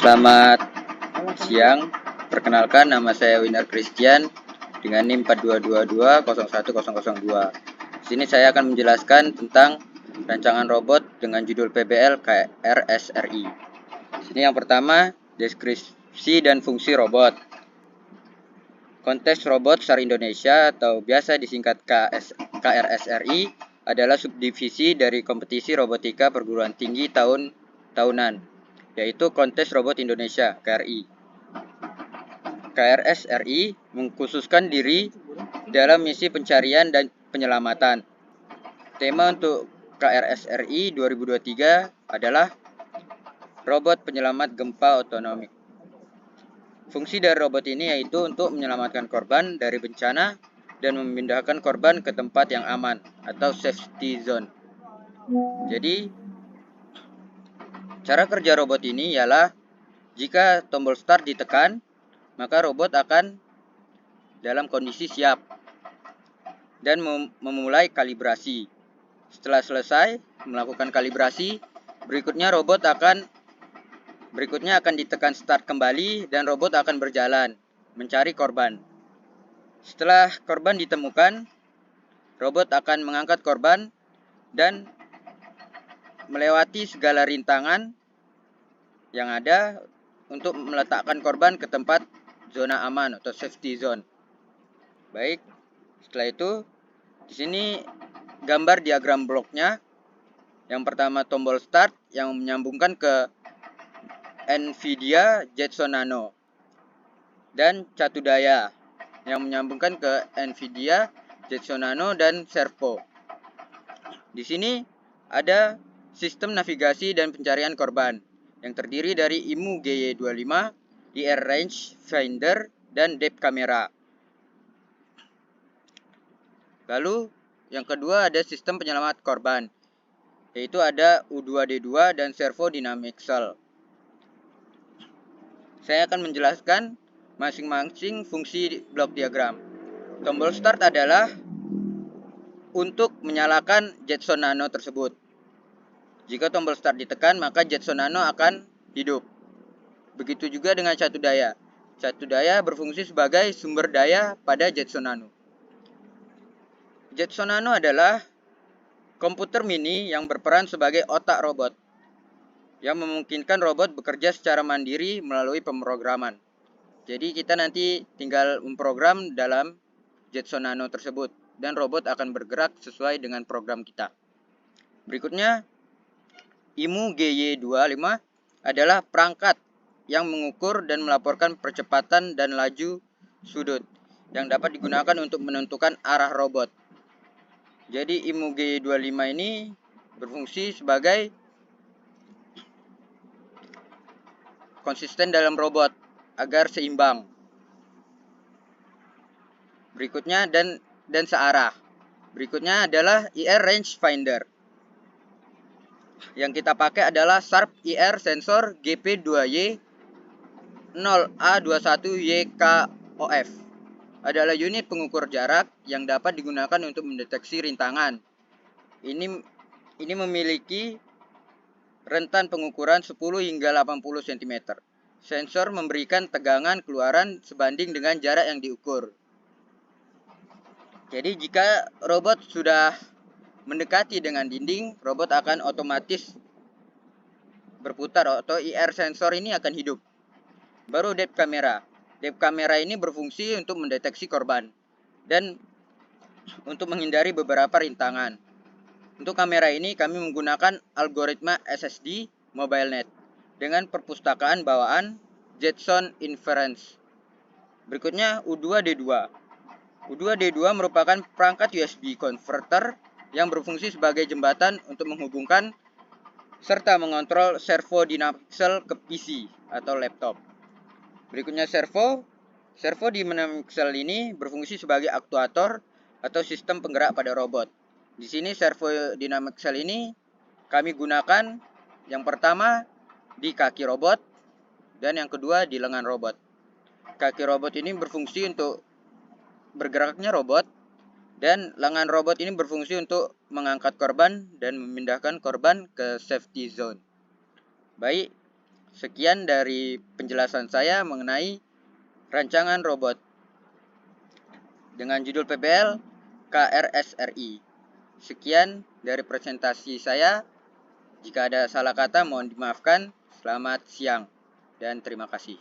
Selamat siang, perkenalkan nama saya Winar Christian dengan NIM 42220102. Di sini saya akan menjelaskan tentang rancangan robot dengan judul PBL KRSRI. Di sini yang pertama, deskripsi dan fungsi robot. Konteks robot SAR Indonesia atau biasa disingkat KRSRI adalah subdivisi dari kompetisi robotika perguruan tinggi tahunan, yaitu Kontes Robot Indonesia (KRI). KRSRI mengkhususkan diri dalam misi pencarian dan penyelamatan. Tema untuk KRSRI 2023 adalah robot penyelamat gempa otonomi. Fungsi dari robot ini yaitu untuk menyelamatkan korban dari bencana dan memindahkan korban ke tempat yang aman atau safety zone. Jadi, cara kerja robot ini ialah jika tombol start ditekan, maka robot akan dalam kondisi siap dan memulai kalibrasi. Setelah selesai melakukan kalibrasi, berikutnya akan ditekan start kembali dan robot akan berjalan mencari korban. Setelah korban ditemukan, robot akan mengangkat korban dan melewati segala rintangan yang ada untuk meletakkan korban ke tempat zona aman atau safety zone. Baik, setelah itu di sini gambar diagram bloknya. Yang pertama tombol start yang menyambungkan ke NVIDIA Jetson Nano dan catu daya yang menyambungkan ke NVIDIA Jetson Nano dan servo. Di sini ada sistem navigasi dan pencarian korban yang terdiri dari IMU GY25, IR Range Finder, dan depth camera. Lalu yang kedua ada sistem penyelamat korban, yaitu ada U2D2 dan servo dynamic cell. Saya akan menjelaskan masing-masing fungsi blok diagram. Tombol start adalah untuk menyalakan Jetson Nano tersebut. Jika tombol start ditekan, maka Jetson Nano akan hidup. Begitu juga dengan catu daya. Catu daya berfungsi sebagai sumber daya pada Jetson Nano. Jetson Nano adalah komputer mini yang berperan sebagai otak robot, yang memungkinkan robot bekerja secara mandiri melalui pemrograman. Jadi kita nanti tinggal memprogram dalam Jetson Nano tersebut, dan robot akan bergerak sesuai dengan program kita. Berikutnya, IMU GY25 adalah perangkat yang mengukur dan melaporkan percepatan dan laju sudut yang dapat digunakan untuk menentukan arah robot. Jadi IMU GY25 ini berfungsi sebagai konsisten dalam robot agar seimbang. Berikutnya dan searah. Berikutnya adalah IR Range Finder. Yang kita pakai adalah Sharp IR sensor GP2Y 0A21YKOF. Adalah unit pengukur jarak yang dapat digunakan untuk mendeteksi rintangan. Ini memiliki rentan pengukuran 10 hingga 80 cm. Sensor memberikan tegangan keluaran sebanding dengan jarak yang diukur. Jadi jika robot sudah mendekati dengan dinding, robot akan otomatis berputar atau IR sensor ini akan hidup. Baru depth camera. Depth camera ini berfungsi untuk mendeteksi korban dan untuk menghindari beberapa rintangan. Untuk kamera ini kami menggunakan algoritma SSD MobileNet dengan perpustakaan bawaan Jetson Inference. Berikutnya U2D2. U2D2 merupakan perangkat USB converter yang berfungsi sebagai jembatan untuk menghubungkan serta mengontrol servo dynamic cell ke PC atau laptop. Berikutnya servo dynamic cell ini berfungsi sebagai aktuator atau sistem penggerak pada robot. Di sini servo dynamic cell ini kami gunakan yang pertama di kaki robot dan yang kedua di lengan robot. Kaki robot ini berfungsi untuk bergeraknya robot dan lengan robot ini berfungsi untuk mengangkat korban dan memindahkan korban ke safety zone. Baik, Sekian dari penjelasan saya mengenai rancangan robot dengan judul PBL KRSRI. Sekian dari presentasi saya. Jika ada salah kata mohon dimaafkan. Selamat siang dan terima kasih.